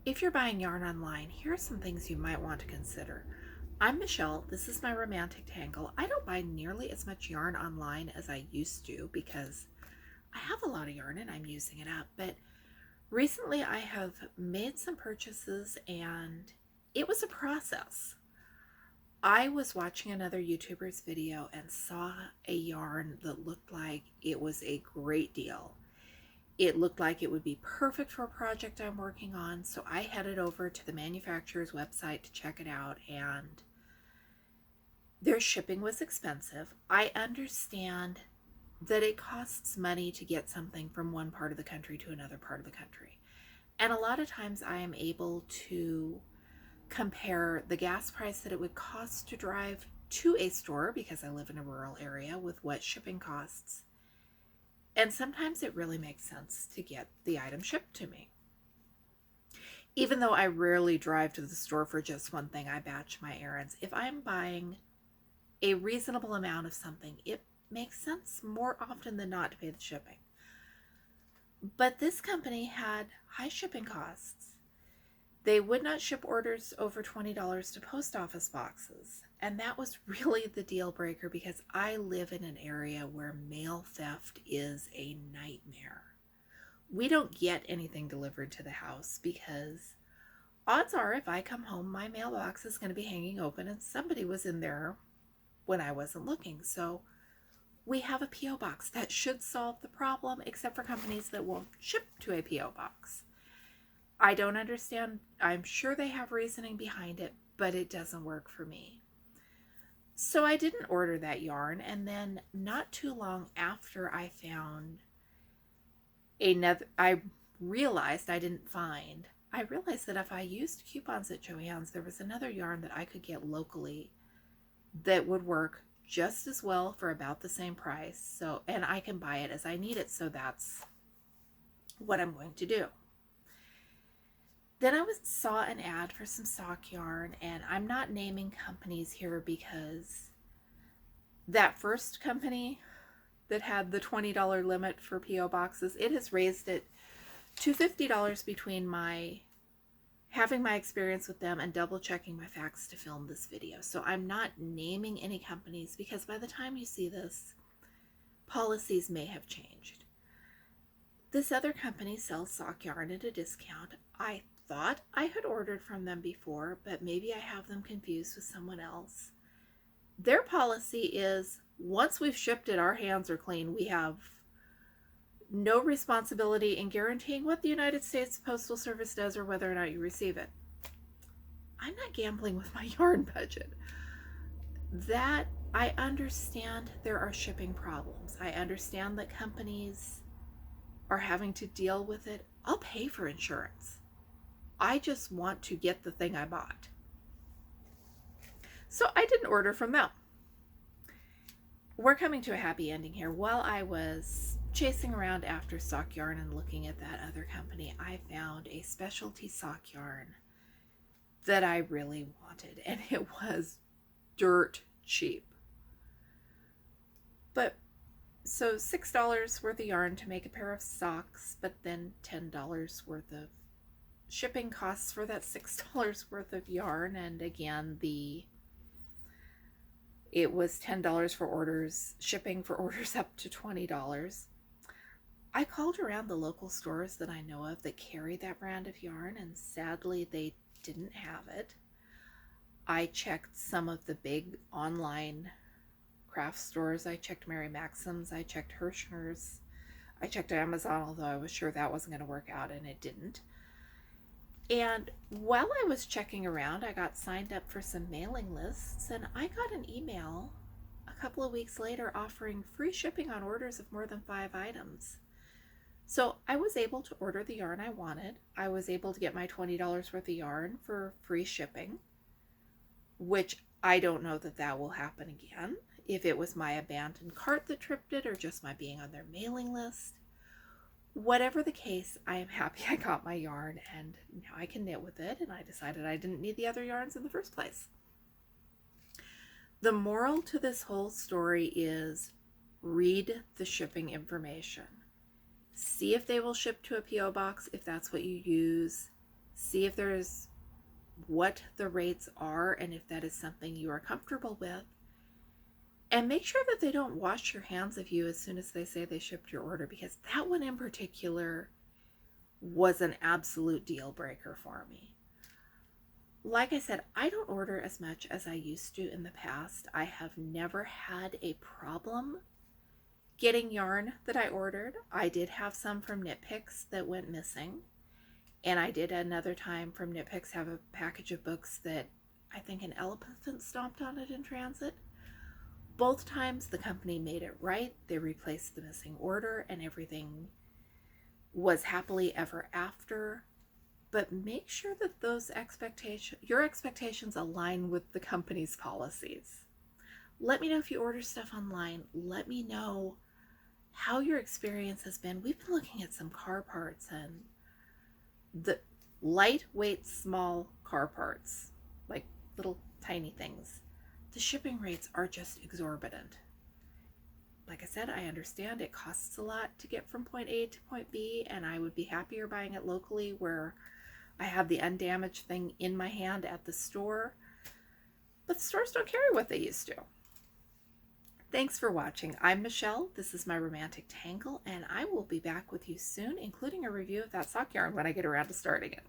If you're buying yarn online, here are some things you might want to consider. I'm Michelle. This is my romantic tangle. I don't buy nearly as much yarn online as I used to because I have a lot of yarn and I'm using it up. But recently I have made some purchases and it was a process. I was watching another YouTuber's video and saw a yarn that looked like it was a great deal. It looked like it would be perfect for a project I'm working on, so I headed over to the manufacturer's website to check it out, and their shipping was expensive. I understand that it costs money to get something from one part of the country to another part of the country. And a lot of times I am able to compare the gas price that it would cost to drive to a store, because I live in a rural area, with what shipping costs. And sometimes it really makes sense to get the item shipped to me. Even though I rarely drive to the store for just one thing, I batch my errands. If I'm buying a reasonable amount of something, it makes sense more often than not to pay the shipping. But this company had high shipping costs. They would not ship orders over $20 to post office boxes. And that was really the deal breaker because I live in an area where mail theft is a nightmare. We don't get anything delivered to the house because odds are if I come home, my mailbox is going to be hanging open and somebody was in there when I wasn't looking. So we have a P.O. box that should solve the problem, except for companies that won't ship to a P.O. box. I don't understand. I'm sure they have reasoning behind it, but it doesn't work for me. So I didn't order that yarn, and then not too long after I found another, I realized that if I used coupons at Joann's, there was another yarn that I could get locally that would work just as well for about the same price. So, and I can buy it as I need it, so that's what I'm going to do. Then I saw an ad for some sock yarn, and I'm not naming companies here because that first company that had the $20 limit for P.O. boxes, it has raised it to $50 between having my experience with them and double checking my facts to film this video. So I'm not naming any companies because by the time you see this, policies may have changed. This other company sells sock yarn at a discount. I thought I had ordered from them before, but maybe I have them confused with someone else. Their policy is once we've shipped it, our hands are clean. We have no responsibility in guaranteeing what the United States Postal Service does or whether or not you receive it. I'm not gambling with my yarn budget. That I understand there are shipping problems. I understand that companies are having to deal with it. I'll pay for insurance. I just want to get the thing I bought. So I didn't order from them. We're coming to a happy ending here. While I was chasing around after sock yarn and looking at that other company, I found a specialty sock yarn that I really wanted, and it was dirt cheap. But so $6 worth of yarn to make a pair of socks, but then $10 worth of shipping costs for that $6 worth of yarn. And again, it was $10 for orders, shipping for orders up to $20. I called around the local stores that I know of that carry that brand of yarn, and sadly they didn't have it. I checked some of the big online craft stores. I checked Mary Maxim's, I checked Hirschner's, I checked Amazon, although I was sure that wasn't going to work out, and it didn't. And while I was checking around, I got signed up for some mailing lists, and I got an email a couple of weeks later offering free shipping on orders of more than 5 items. So I was able to order the yarn I wanted. I was able to get my $20 worth of yarn for free shipping, which I don't know that will happen again. If it was my abandoned cart that tripped it or just my being on their mailing list. Whatever the case, I am happy I got my yarn and now I can knit with it, and I decided I didn't need the other yarns in the first place. The moral to this whole story is read the shipping information. See if they will ship to a P.O. box if that's what you use. See if there's what the rates are and if that is something you are comfortable with. And make sure that they don't wash your hands of you as soon as they say they shipped your order, because that one in particular was an absolute deal breaker for me. Like I said, I don't order as much as I used to in the past. I have never had a problem getting yarn that I ordered. I did have some from Knit Picks that went missing. And I did another time from Knit Picks have a package of books that I think an elephant stomped on it in transit. Both times the company made it right. They replaced the missing order and everything was happily ever after. But make sure that your expectations align with the company's policies. Let me know if you order stuff online. Let me know how your experience has been. We've been looking at some car parts, and the lightweight, small car parts, like little tiny things, the shipping rates are just exorbitant. Like I said, I understand it costs a lot to get from point A to point B, and I would be happier buying it locally where I have the undamaged thing in my hand at the store. But stores don't carry what they used to. Thanks for watching. I'm Michelle. This is my Romantic Tangle, and I will be back with you soon, including a review of that sock yarn when I get around to starting it.